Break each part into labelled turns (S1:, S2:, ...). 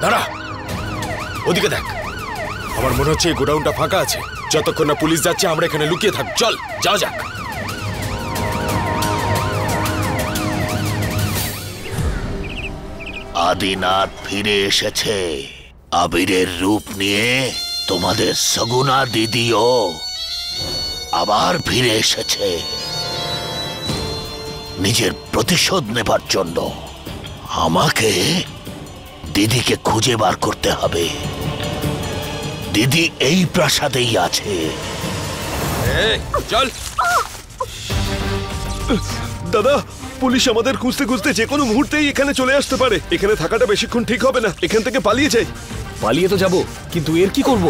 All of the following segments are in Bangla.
S1: দাঁড়া, ওদিকে দেখ। আমার মনে হচ্ছে এই গোডাউনটা ফাঁকা আছে। যতক্ষণ না পুলিশ যাচ্ছে আমরা এখানে লুকিয়ে থাক। চল যাওয়া যাক।
S2: আদিনাথ ফিরে এসেছে আবিরের রূপ নিয়ে। তোমাদের সগুনা দিদিও আবার ফিরে এসেছে নিজের প্রতিশোধ নেবার জন্য। আমাকে দিদিকে খুঁজে বার করতে হবে। দিদি এই প্রাসাদেই আছে।
S1: চল।
S3: দাদা, পুলিশ আমাদের খুঁজতে খুঁজতে যে কোনো মুহূর্তেই এখানে চলে আসতে পারে। এখানে থাকাটা বেশিক্ষণ ঠিক হবে না। এখান থেকে পালিয়ে যাই।
S4: পালিয়ে তো যাবো, কিন্তু এর কি করব?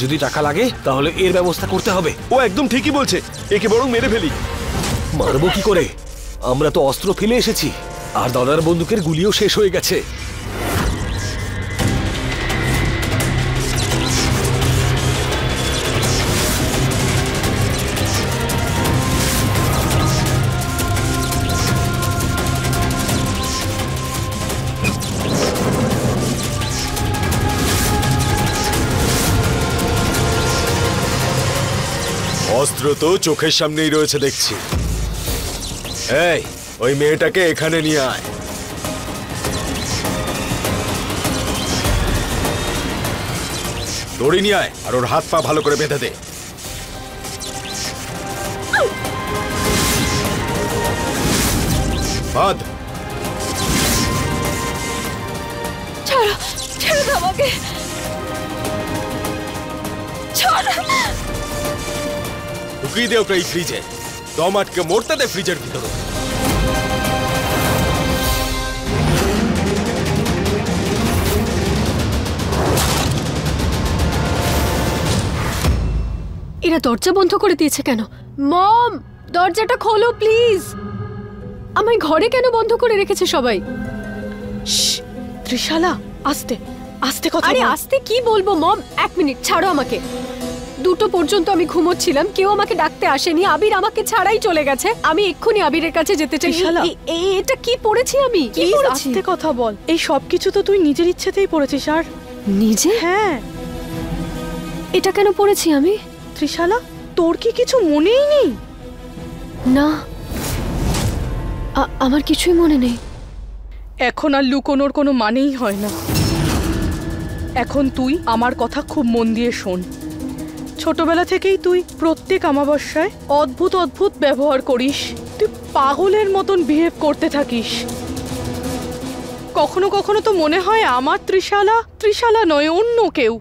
S4: যদি টাকা লাগে তাহলে এর ব্যবস্থা করতে হবে।
S3: ও একদম ঠিকই বলছে, একে বরং মেরে ফেলি।
S4: মারবো কি করে? আমরা তো অস্ত্র ফেলে এসেছি, আর দাদার বন্দুকের গুলিও শেষ হয়ে গেছে।
S1: অস্ত্র তো চোখের সামনেই রয়েছে দেখছি। এই, ওই মেয়েটাকে এখানে নিয়ে আয়। দড়ি নিয়ে আয় আর ওর হাত পা ভালো করে বেঁধে দে। বাঁধ।
S5: ছাড়ো, ছেড়ে দাও আমাকে। ছাড়ো।
S1: ঢুকিয়ে দে ওকে এই ফ্রিজে। দম আটকে মরতে দে ফ্রিজের ভিতরে।
S5: এরা দরজা বন্ধ করে দিয়েছে কেন? মম, দরজাটা খোলো প্লিজ। আমায় ঘরে কেন বন্ধ করে রেখেছে সবাই?
S6: ত্রিশালা, আস্তে আস্তে কথা বল।
S5: আরে আস্তে কি বলবো মম? 1 মিনিট, ছাড়ো আমাকে। 2টো পর্যন্ত আমি ঘুমোচ্ছিলাম, কেউ আমাকে ডাকতে আসেনি। আবির আমাকে ছাড়াই চলে গেছে। আমি এক্ষুনি আবিরের কাছে যেতে চাই। এটা কি পড়েছি আমি? কি
S6: প্লিজ
S5: পড়েছি?
S6: আস্তে কথা বল। এই সব কিছু তো তুই নিজের ইচ্ছেতেই পড়েছিস। আর
S5: নিজে?
S6: হ্যাঁ।
S5: এটা কেন পড়েছি আমি?
S6: ত্রিশালা, তোর কি কিছু মনেই নেই?
S5: না, আমার কিছুই মনে নেই।
S6: এখন আর লুকোনোর কোনো মানেই হয় না। এখন তুই আমার কথা খুব মন দিয়ে শোন। ছোটবেলা থেকেই তুই প্রত্যেক অমাবস্যায় অদ্ভুত অদ্ভুত ব্যবহার করিস। তুই পাগলের মতন বিহেভ করতে থাকিস। কখনো কখনো তো মনে হয় আমার ত্রিশালা নয়, অন্য কেউ।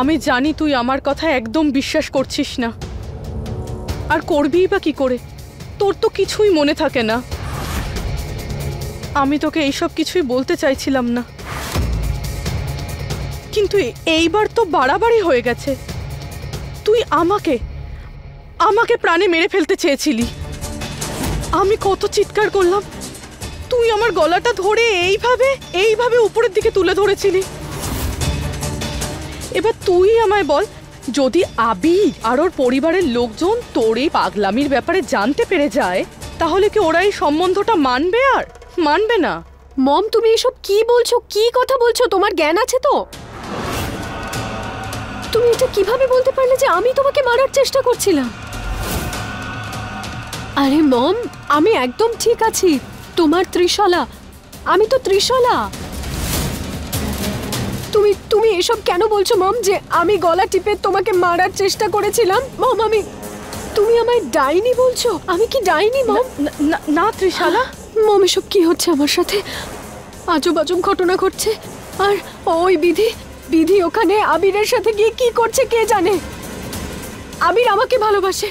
S6: আমি জানি তুই আমার কথা একদম বিশ্বাস করছিস না, আর করবিই বা কি করে? তোর তো কিছুই মনে থাকে না। আমি তোকে এইসব কিছুই বলতে চাইছিলাম না, কিন্তু এইবার তো বাড়াবাড়ি হয়ে গেছে। তুই আমাকে প্রাণে মেরে ফেলতে চেয়েছিলি। আমি কত চিৎকার করলাম, তুই আমার গলাটা ধরে এইভাবে উপরের দিকে তুলে ধরেছিলি। এবার তুই আমায় বল, যদি আবির আর ওর পরিবারের লোকজন তোর এই পাগলামির ব্যাপারে জানতে পেরে যায়, তাহলে কি ওরা এই সম্বন্ধটা মানবে? আর মানবে না।
S5: মম, তুমি এসব কি বলছো? কি কথা বলছো? তোমার জ্ঞান আছে তো? তুমি এটা কিভাবে বলতে পারলে যে আমি তোমাকে মারার চেষ্টা করছিলাম? আরে মম, আমি একদম ঠিক আছি। তোমার ত্রিশালা, আমি তো ত্রিশালা। তুমি এসব কেন বলছো মম, যে আমি গলা টিপে তোমাকে মারার চেষ্টা করেছিলাম? মম, তুমি আমায় ডাইনি বলছো? আমি কি ডাইনি মম?
S6: না ত্রিশালা।
S5: মম, এসব কি হচ্ছে আমার সাথে? আজব আজব ঘটনা ঘটছে। আর ওই বিধি ওখানে আবিরের সাথে গিয়ে কি করছে কে জানে। আবির আমাকে ভালোবাসে,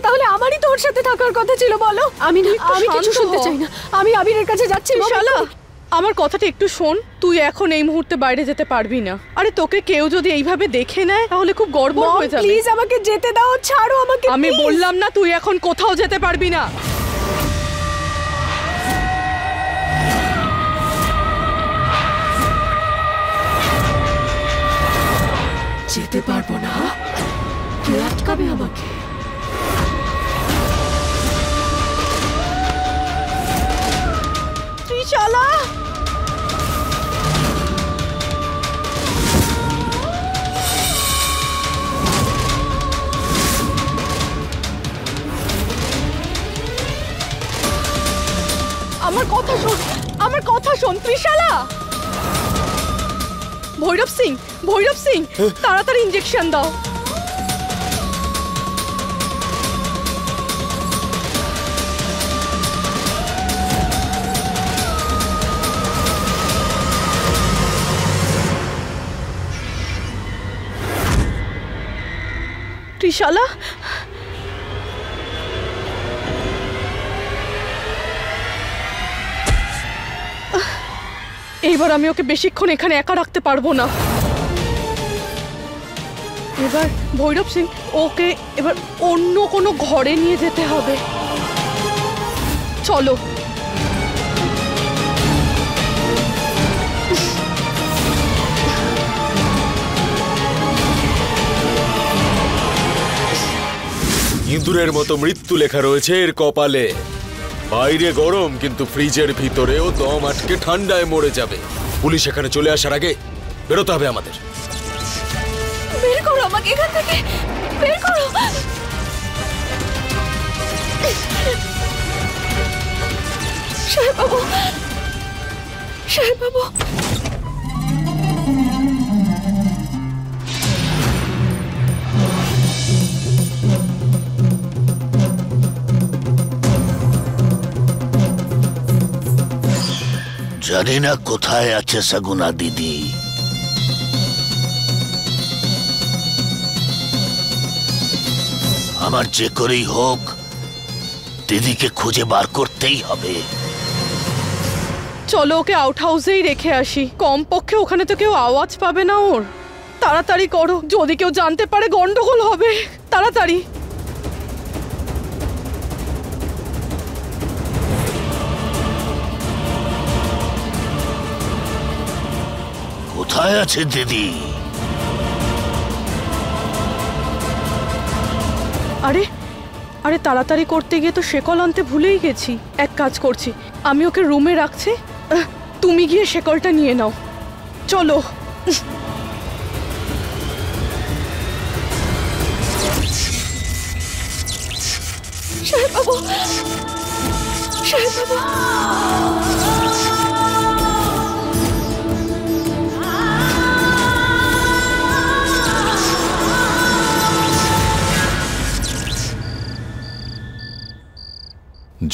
S5: তাহলে আমারই তো ওর সাথে থাকার কথা ছিল। বলো। আমি কিছু শুনতে চাই না। আমি আবিরের কাছে যাচ্ছি।
S6: ত্রিশালা, আমার কথাটা একটু শোন। তুই এখন এই মুহূর্তে বাইরে যেতে পারবি না। আরে তোকে কেউ যদি এইভাবে দেখে নেয় তাহলে খুব গড়বড় হয়ে যাবে।
S5: প্লিজ আমাকে যেতে দাও, ছাড়ো আমাকে।
S6: আমি বললাম না তুই এখন কোথাও যেতে পারবি না।
S5: যেতে পারবো না? কে আটকাবে আমাকে?
S6: ত্রিশালা, আমার কথা শোন, আমার কথা শোন ত্রিশালা। ভৈরব সিং, ভৈরব সিং, তাড়াতাড়ি ইঞ্জেকশন দাও। ত্রিশালা, এইবার আমি ওকে বেশিক্ষণ এখানে একা রাখতে পারবো না। এবার ভৈরব সিং, ওকে এবার অন্য কোনো ঘরে নিয়ে যেতে হবে। চলো।
S1: ইঁদুরের মতো মৃত্যু লেখা রয়েছে এর কপালে। বাইরে গরম, কিন্তু ফ্রিজের ভিতরেও দম আটকে ঠান্ডায় মরে যাবে। পুলিশ এখানে চলে আসার আগে বেরোতে হবে আমাদের।
S5: বের করো আমাকে এখান থেকে, বের করো। সাহেব বাবু, সাহেব বাবু।
S2: জানি না কোথায় আছে সগুনা দিদি। আমার যে করেই হোক দিদিকে খুঁজে বার করতেই হবে।
S6: চলো ওকে আউট হাউসেই রেখে আসি, কমপক্ষে ওখানে তো কেউ আওয়াজ পাবে না ওর। তাড়াতাড়ি করো, যদি কেউ জানতে পারে গন্ডগোল হবে। তাড়াতাড়ি।
S2: কোথায় আছে দিদি?
S6: আরে আরে তাড়াতাড়ি করতে গিয়ে তো শেকল আনতে ভুলেই গেছি। এক কাজ করছি, আমি ওকে রুমে রাখছি, তুমি গিয়ে শেকলটা নিয়ে নাও। চলো।
S5: সাহেব বাবু, সাহেব বাবু।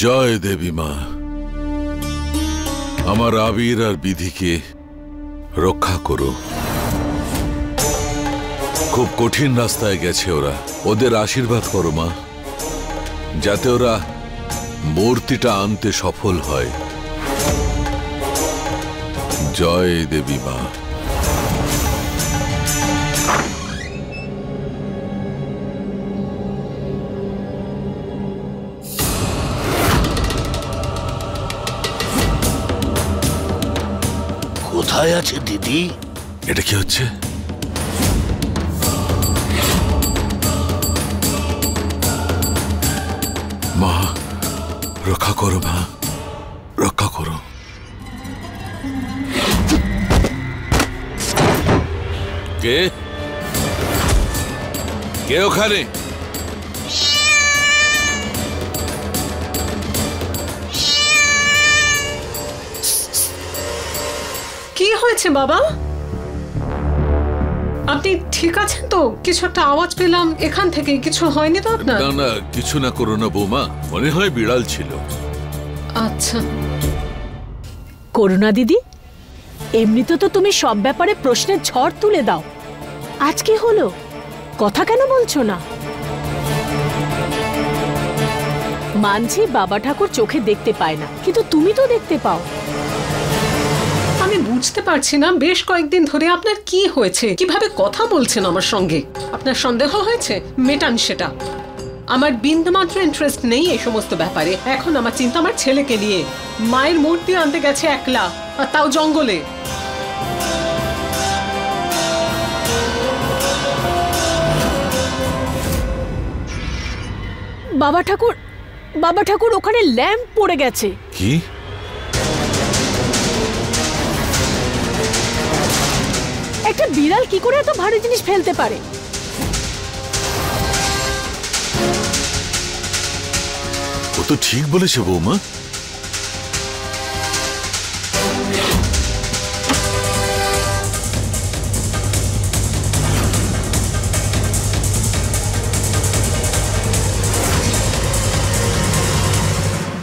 S7: জয় দেবী মা, আমার আবির আর বিধিকে রক্ষা করো। খুব কঠিন রাস্তায় গেছে ওরা, ওদের আশীর্বাদ করো মা, যাতে ওরা মূর্তিটা আনতে সফল হয়। জয় দেবী মা।
S2: কোথায় আছে দিদি?
S7: এটা কি হচ্ছে? মা রক্ষা করো, মা রক্ষা করো। কে কে ওখানে?
S8: কি হয়েছে বাবা? আপনি ঠিক আছেন তো? কিছু একটা আওয়াজ পেলাম এখান থেকে, কিছু হয়নি তো আপনার?
S7: না না, কিছু না করো না বৌমা, মনে হয় বিড়াল ছিল।
S8: আচ্ছা।
S9: করুণা দিদি, এমনিতে তো তুমি সব ব্যাপারে প্রশ্নের ঝড় তুলে দাও, আজ কি হলো? কথা কেন বলছো না? মানছি বাবা ঠাকুর চোখে দেখতে পায় না, কিন্তু তুমি তো দেখতে পাও।
S8: আমি বুঝতে পারছি না বেশ কয়েকদিন ধরে আপনার কি হয়েছে, কিভাবে কথা বলছেন আমার সঙ্গে। আপনার সন্দেহ হয়েছে, মেটান সেটা। আমার বিন্দুমাত্র ইন্টারেস্ট নেই এই সমস্ত ব্যাপারে। এখন আমার চিন্তা আমার ছেলেকে নিয়ে। মায়ের মূর্তি আনতে গেছে একলা, আর তাও জঙ্গলে।
S9: বাবা ঠাকুর ওখানে ল্যাম্প পড়ে গেছে।
S7: কি?
S9: একটা বিড়াল কি করে এত ভারী জিনিস ফেলতে পারে?
S7: ও তো ঠিক বলেছে বৌমা।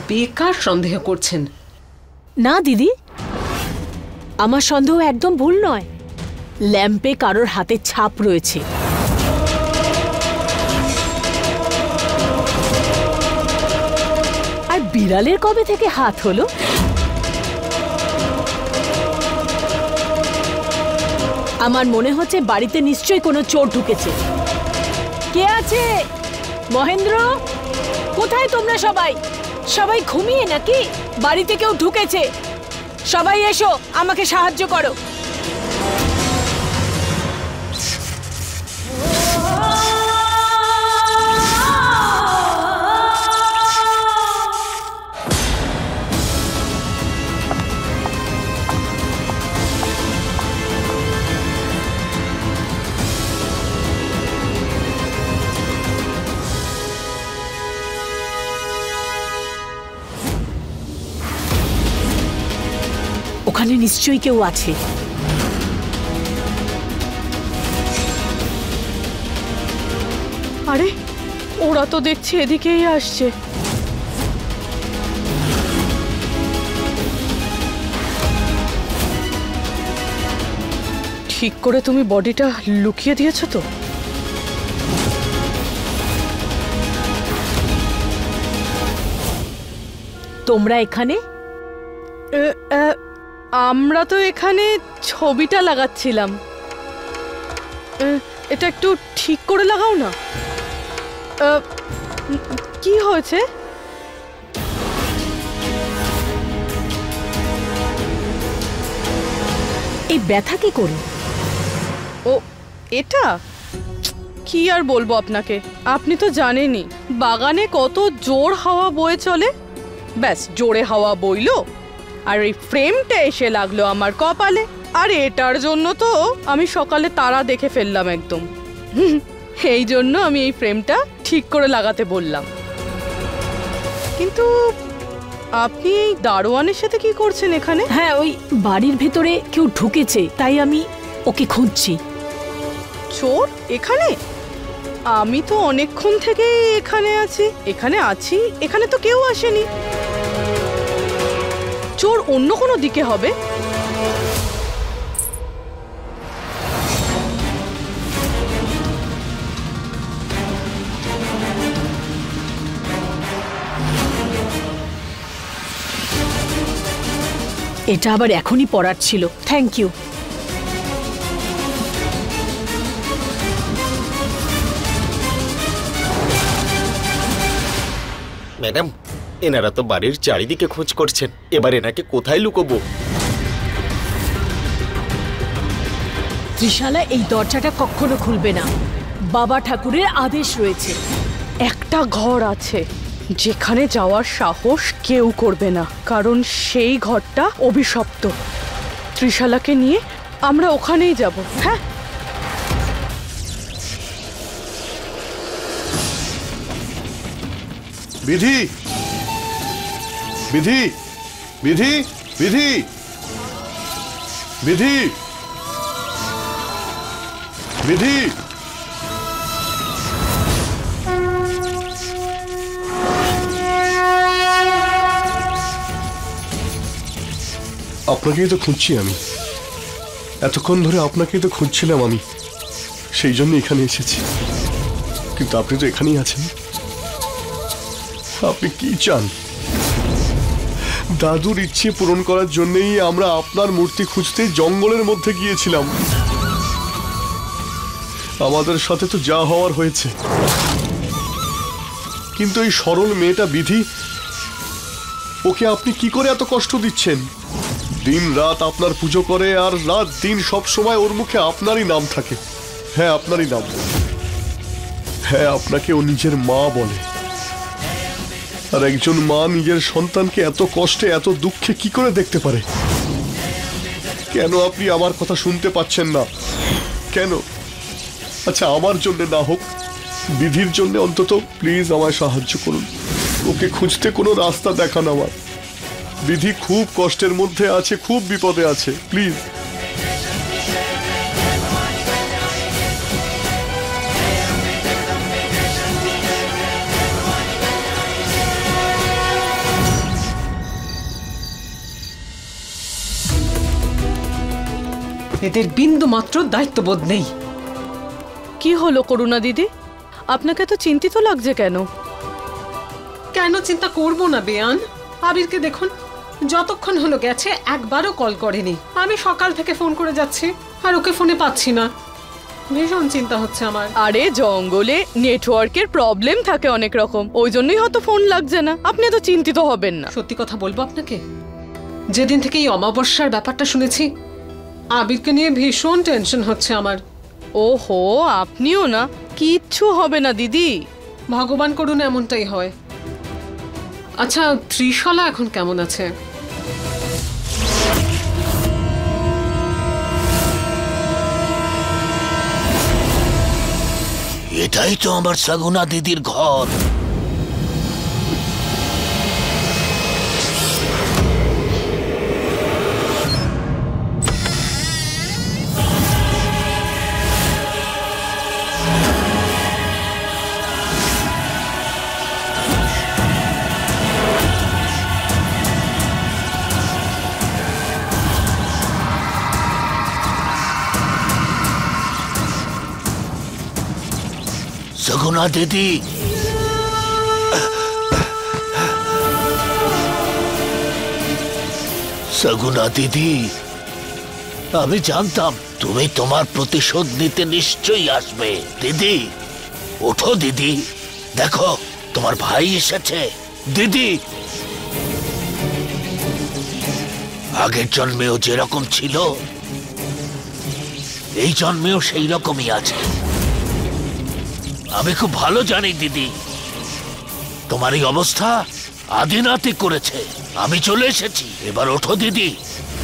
S8: বেকার সন্দেহ করছেন।
S9: না দিদি, আমার সন্দেহ একদম ভুল নয়। ল্যাম্পে কারোর হাতের ছাপ রয়েছে। আর বিড়ালের কবে থেকে হাত হলো? আমার মনে হচ্ছে বাড়িতে নিশ্চয়ই কোনো চোর ঢুকেছে। কে আছে? মহেন্দ্র, কোথায় তোমরা সবাই? সবাই ঘুমিয়ে নাকি? বাড়িতে কেউ ঢুকেছে। সবাই এসো, আমাকে সাহায্য করো। ওখানে নিশ্চয়ই কেউ আছে।
S6: আরে ওরা তো দেখছি এদিকেই আসছে। ঠিক করে তুমি বডিটা লুকিয়ে দিয়েছো তো?
S9: তোমরা এখানে?
S6: আমরা তো এখানে ছবিটা লাগাচ্ছিলাম। এটা একটু ঠিক করে লাগাও না। কি হয়েছে?
S9: এই ব্যথা কি করে?
S6: ও এটা কি আর বলবো আপনাকে, আপনি তো জানেনই বাগানে কত জোর হাওয়া বয়ে চলে। ব্যাস জোরে হাওয়া বইলো আর এই ফ্রেমটা এসে লাগলো আমার কপালে। আর এটার জন্য তো আমি সকালে তারা দেখে ফেললাম একদম। এই জন্য আমি এই ফ্রেমটা ঠিক করে লাগাতে বললাম। কিন্তু আপনি এই দারোয়ানের সাথে কি করছেন এখানে?
S9: হ্যাঁ, ওই বাড়ির ভেতরে কেউ ঢুকেছে, তাই আমি ওকে খুঁজছি।
S6: চোর এখানে? আমি তো অনেকক্ষণ থেকে এখানে আছি। এখানে তো কেউ আসেনি। চোর অন্য কোনো দিকে হবে।
S9: এটা আবার এখনই পড়ার ছিল। Thank you.
S1: ম্যাডাম, এনারা তো বাড়ির চারিদিকে খোঁজ করছেন, এবার এনাকে কোথায় লুকোবো?
S9: ত্রিশালা, এই দরজাটা কখনো খুলবে না। বাবা ঠাকুরের আদেশ রয়েছে।
S6: একটা ঘর আছে যেখানে যাওয়ার সাহস কেউ করবে না, কারণ সেই ঘরটা অভিশপ্ত। ত্রিশালাকে নিয়ে আমরা ওখানেই যাব। হ্যাঁ,
S3: বিধি, বিধি, বিধি, বিধি, বিধি, বিধি। আপনাকেই তো খুঁজছি আমি, এতক্ষণ ধরে আপনাকেই তো খুঁজছিলাম আমি, সেই জন্য এখানে এসেছি। কিন্তু আপনি তো এখানেই আছেন। আপনি কি চান? দাদুর ইচ্ছে পূরণ করার জন্যই আমরা আপনার মূর্তি খুঁজতে জঙ্গলের মধ্যে গিয়েছিলাম। আমাদের সাথে তো যা হওয়ার হয়েছে, কিন্তু এই সরল মেয়েটা বিধি, ওকে আপনি কি করে এত কষ্ট দিচ্ছেন? দিন রাত আপনার পুজো করে, আর রাত দিন সব সময় ওর মুখে আপনারই নাম থাকে। হ্যাঁ, আপনারই নাম। হ্যাঁ, আপনাকে ও নিজের মা বলে। আর একজন মা নিজের সন্তানকে এত কষ্টে, এত দুঃখে কি করে দেখতে পারে? কেন আপনি আমার কথা শুনতে পাচ্ছেন না? কেন? আচ্ছা, আমার জন্য না হোক, বিধির জন্য অন্তত প্লিজ আমায় সাহায্য করুন। ওকে খুঁজতে কোনো রাস্তা দেখান আমার। বিধি খুব কষ্টের মধ্যে আছে, খুব বিপদে আছে, প্লিজ।
S8: এদের বিন্দু মাত্র দায়িত্ববোধ নেই।
S6: কি হলো করুণা দিদি, আপনাকে তো চিন্তিত লাগছে কেন?
S8: কেন চিন্তা করব না বেয়ান? আবিরকে দেখুন, যতক্ষণ হলো গেছে একবারও কল করেনি। আমি সকাল থেকে ফোন করে যাচ্ছি আর ওকে ফোনে পাচ্ছি না। ভীষণ চিন্তা হচ্ছে আমার।
S6: আরে জঙ্গলে নেটওয়ার্কের প্রবলেম থাকে অনেক রকম, ওই জন্যই হয়তো ফোন লাগছে না। আপনি তো চিন্তিত হবেন না।
S8: সত্যি কথা বলবো আপনাকে, যেদিন থেকে এই অমাবস্যার ব্যাপারটা শুনেছি, আবিরকে নিয়ে ভীষণ টেনশন হচ্ছে আমার।
S6: ওহো, আপনিও না? কিচ্ছু হবে না দিদি,
S8: ভগবান করুন এমনটাই হয়। আচ্ছা, ত্রিশলা এখন কেমন আছে?
S2: এটাই তো আমার সগুনা দিদির ঘর। সগুনা দিদি, সগুনা দিদি, আমি জানতাম তুমি তোমার প্রতিশোধ নিতে নিশ্চয়ই আসবে। দিদি ওঠো, দিদি দেখো তোমার ভাই এসেছে। দিদি আগের জন্মেও যেরকম ছিল, এই জন্মেও সেই রকমই আছে। আমি খুব ভালো জানি দিদি, তোমার এই অবস্থা আদিনাতি করেছে। আমি চলে এসেছি, এবার ওঠো দিদি,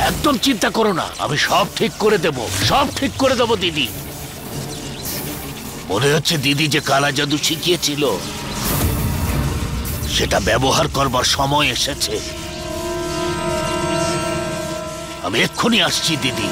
S2: একদম চিন্তা করো না, আমি সব ঠিক করে দেব, সব ঠিক করে দেব দিদি। মনে হচ্ছে দিদি যে কালা জাদু শিখিয়েছিল সেটা ব্যবহার করবার সময় এসেছে। আমি এক্ষুনি আসছি দিদি।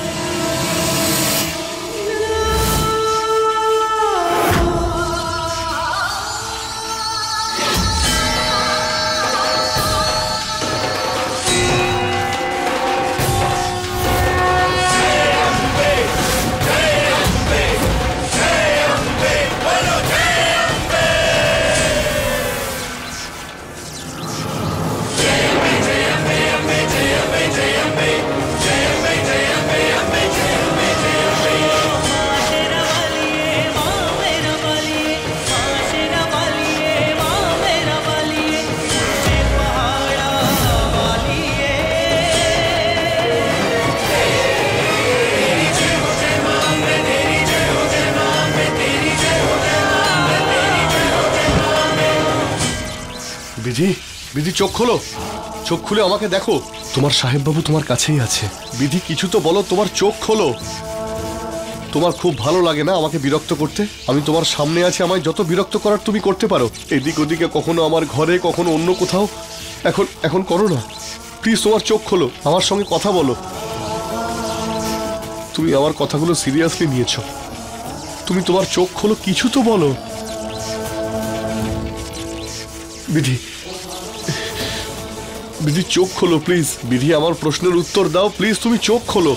S3: বিধি, বিধি চোখ খোলো, চোখ খুলে আমাকে দেখো। তোমার সাহেব বাবু তোমার কাছেই আছে। বিধি কিছু তো বলো, তোমার চোখ খোলো। তোমার খুব ভালো লাগে না আমাকে বিরক্ত করতে? আমি তোমার সামনে আছি, আমায় যত বিরক্ত করার তুমি করতে পারো। এদিক ওদিকে, কখনো আমার ঘরে, কখনো অন্য কোথাও। এখন এখন করো না প্লিজ, তোমার চোখ খোলো, আমার সঙ্গে কথা বলো। তুমি আমার কথাগুলো সিরিয়াসলি নিয়েছো, তুমি তোমার চোখ খোলো, কিছু তো বলো। বিধি, বিধি চোখ খোলো প্লিজ। বিধি আমার প্রশ্নের উত্তর দাও প্লিজ, তুমি চোখ খোলো।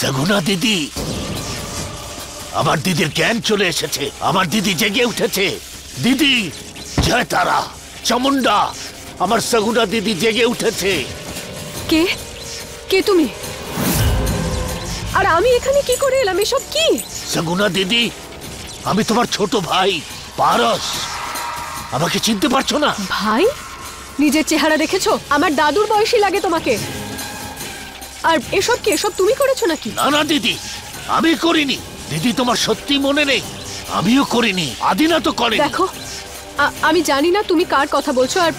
S2: সগুনা দিদি, আমার দিদির জ্ঞান চলে এসেছে, আমার দিদি জেগে উঠেছে। দিদি, জয় তারা, চামুন্ডা, আমার সগুনা দিদি জেগে উঠেছে।
S5: কে কে তুমি? আর আমি এখানে কি করে এলাম? এসব কি?
S2: সগুনা দিদি, আমি তোমার ছোট ভাই পারস। আমাকে চিনতে পারছো না?
S5: ভাই? নিজের চেহারা দেখেছো? আমার দাদুর বয়সী লাগে তোমাকে। আর এসব কি? এসব তুমি করেছো নাকি?
S2: না না দিদি, আমি করিনি। দিদি, তোমার সত্যি মনে নেই? আমিও করিনি, আদিনা তো করেনি।
S5: দেখো, আমি জানি না তুমি কার কথা বলছো। আর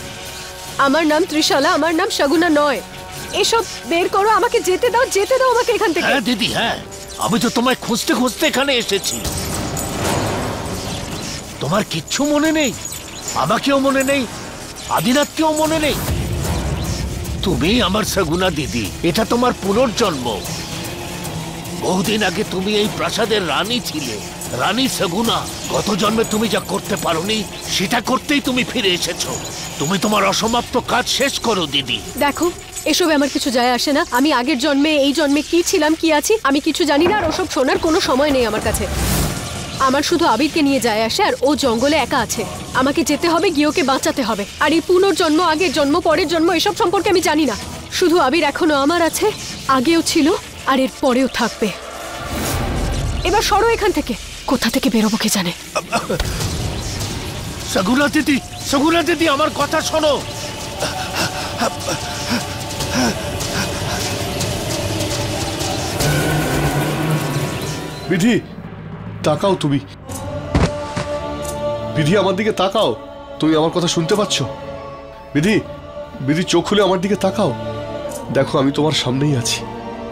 S5: আমার নাম ত্রিশালা, আমার নাম সগুনা নয়। এসব বের করো, আমাকে যেতে দাও, যেতে দাও আমাকে এখান থেকে।
S2: হ্যাঁ দিদি, হ্যাঁ, আমি তো তোমায় খুঁজতে খুঁজতে এখানে এসেছি। তোমার কিচ্ছু মনে নেই? আমাকেও মনে নেই, আদিনাথকেও মনে নেই? তুমি আমার সগুনা দিদি, এটা তোমার পুনর্জন্ম। বহুদিন আগে তুমি এই প্রাসাদের রানী ছিলে, রানী সগুনা। গত জন্মে তুমি যা করতে পারোনি, সেটা করতেই তুমি ফিরে এসেছো। তুমি তোমার অসমাপ্ত কাজ শেষ করো দিদি।
S5: দেখো, এসবে আমার কিছু যায় আসে না। আমি আগের জন্মে এই জন্মে কি ছিলাম, কি আছি, আমি কিছু জানি না। আর ওসব শোনার কোনো সময় নেই আমার কাছে। আমার শুধু আবিরকে নিয়ে যায় আসে, আর ও জঙ্গলে একা আছে। আমাকে যেতে হবে, গিয়ে ওকে বাঁচাতে হবে। আর এই পুনর্জন্ম, আগের জন্ম, পরের জন্ম, এসব সম্পর্কে আমি জানি না। শুধু আবির এখনো আমার আছে, আগেও ছিল, আর এর পরেও থাকবে। এবার সরো এখান থেকে। কোথা থেকে বেরোবো কে জানে।
S2: সগুনা দিদি, সগুনা দিদি, আমার কথা শোনো।
S3: বিধি, তাকাও তুমি। বিধি, আমার দিকে তাকাও। তুমি আমার কথা শুনতে পাচ্ছ? বিধি, বিধি, চোখ খুলে আমার দিকে তাকাও। দেখো, আমি তোমার সামনেই আছি।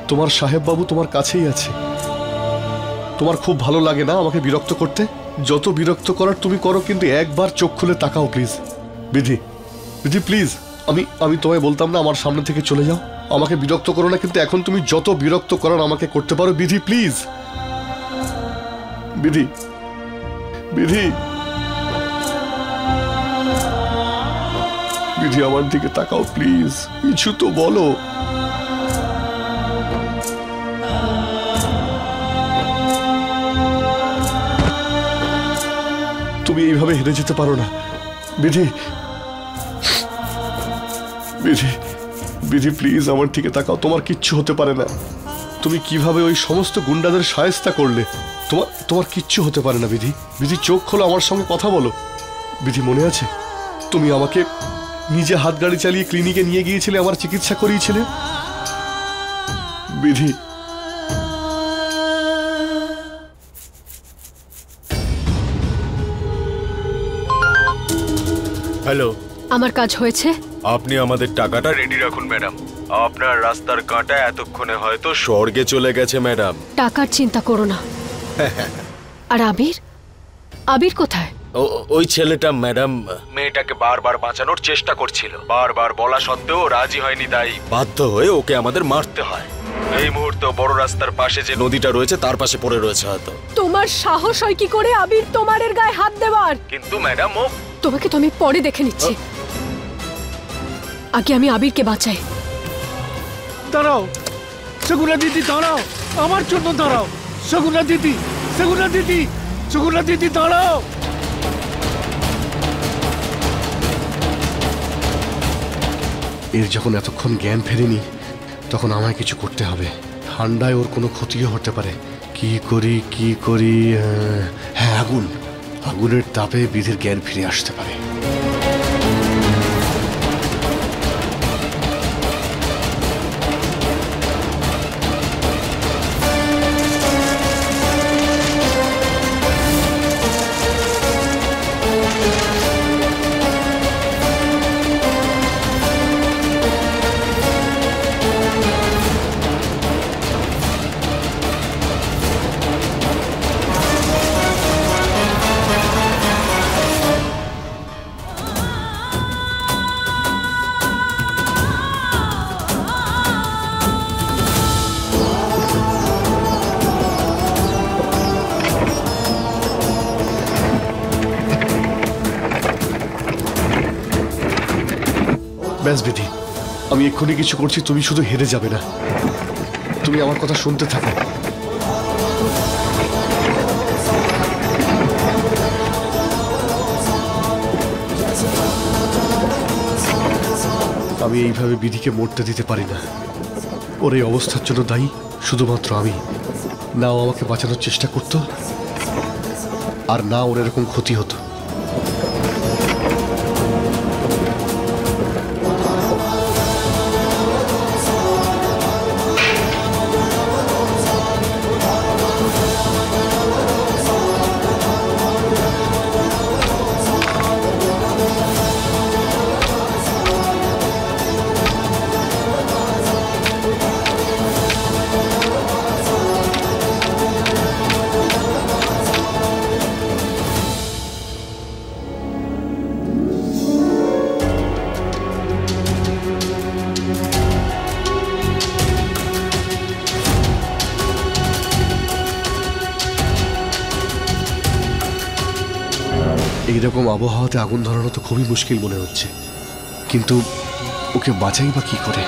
S3: তোমার সাহেব বাবু তোমার কাছেই আছে। তোমার খুব ভালো লাগে না আমাকে বিরক্ত করতে? যত বিরক্ত করার তুমি করো, কিন্তু একবার চোখ খুলে তাকাও প্লিজ। বিধি, বিধি প্লিজ, আমি তোমায় বলতাম না আমার সামনে থেকে চলে যাও? আমাকে বিরক্ত করো না, কিন্তু এখন তুমি যত বিরক্ত করার আমাকে করতে পারো। বিধি প্লিজ, বিধি, বিধি, বিধি, আমার দিকে তাকাও প্লিজ, কিছু তো বলো। তুমি এইভাবে হেরে যেতে পারো না বিধি। বিধি, বিধি প্লিজ আমার দিকে তাকাও। তোমার কিচ্ছু হতে পারে না। তুমি কিভাবে ওই সমস্ত গুন্ডাদের শায়েস্তা করলে? তোমার কিচ্ছু হতে পারে না বিধি। বিধি, চোখ খোলো, আমার সঙ্গে কথা বলো। বিধি, মনে আছে তুমি আমাকে নিজে হাত গাড়ি চালিয়ে ক্লিনিকে নিয়ে গিয়েছিলে, আমার চিকিৎসা করিয়েছিলে? বিধি,
S1: হ্যালো,
S5: আমার কাজ হয়েছে।
S1: আপনি আমাদের টাকাটা রেডি রাখুন ম্যাডাম। আপনার রাস্তার কাঁটা এতক্ষণে হয়তো স্বর্গে চলে গেছে ম্যাডাম।
S5: টাকার চিন্তা করো না। আর আবির? আবির কোথায়?
S1: ওই ছেলেটা ম্যাডাম মেয়েটাকে বারবার বাঁচানোর চেষ্টা করছিল। বারবার বলা সত্ত্বেও রাজি হয়নি, তাই বাধ্য হয়ে ওকে আমাদের মারতে হয়। এই মুহূর্তে বড় রাস্তার পাশে যে নদীটা রয়েছে তার পাশে পড়ে রয়েছে হয়তো।
S5: তোমার সাহস হয় কি করে আবির তোমারের গায়ে হাত দেওয়ার?
S1: কিন্তু ম্যাডাম, ও
S5: তোমাকে তো আমি পরে দেখে নিচ্ছি। আগে আমি আবিরকে বাঁচাই।
S2: দাঁড়াও সগুনা দিদি, দাঁড়াও, আমার জন্য দাঁড়াও। সগুনা দিদি, সগুনা দিদি, সগুনা দিদি, দাঁড়াও।
S3: এর যখন এতক্ষণ জ্ঞান ফেরেনি, তখন আমায় কিছু করতে হবে। ঠান্ডায় ওর কোনো ক্ষতিও হতে পারে। কি করি? হ্যাঁ, আগুনের তাপে বিধির জ্ঞান ফিরে আসতে পারে। ব্যাস বিধি, আমি এক্ষুনি কিছু করছি, তুমি শুধু হেরে যাবে না। তুমি আমার কথা শুনতে থাকো। আমি এইভাবে বিধিকে মরতে দিতে পারি না। ওর এই অবস্থার জন্য দায়ী শুধুমাত্র আমি। না ও আমাকে বাঁচানোর চেষ্টা করতো, আর না ওর এরকম ক্ষতি হতো। এইরকম আবহাওয়াতে আগুন ধরানো তো খুবই মুশকিল মনে হচ্ছে, কিন্তু ওকে বাঁচাই বা কি করে?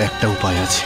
S3: একটা উপায় আছে।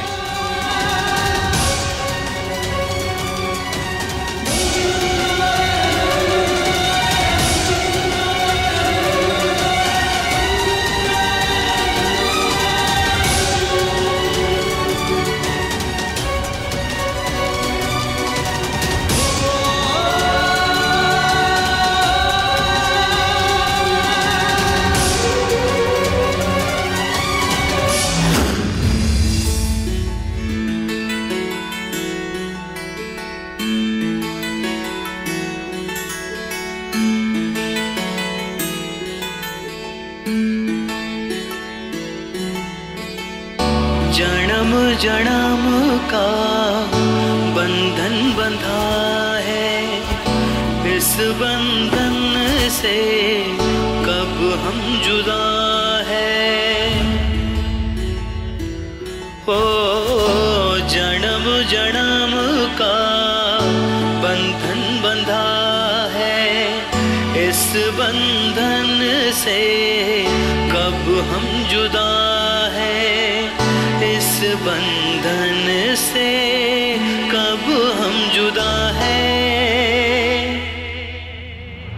S10: जन्म जन्म का बंधन बंधा है, इस बंधन से कब हम जुदा है। ओ जन्म जन्म का बंधन बंधा है, इस बंधन से कब हम जुदा है। इस बंधन से कब हम जुदा है।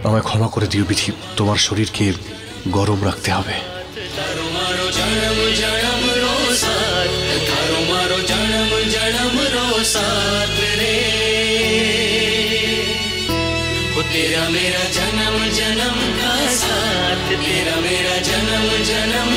S3: আমায় ক্ষমা করে দিও বিধি, তোমার শরীরকে গরম রাখতে হবে।
S10: थारो मारो जन्म जन्म रो साथ, थारो मारो जन्म जन्म रो साथ रे। वो तेरा मेरा जन्म जन्म का साथ, तेरा मेरा जन्म जन्म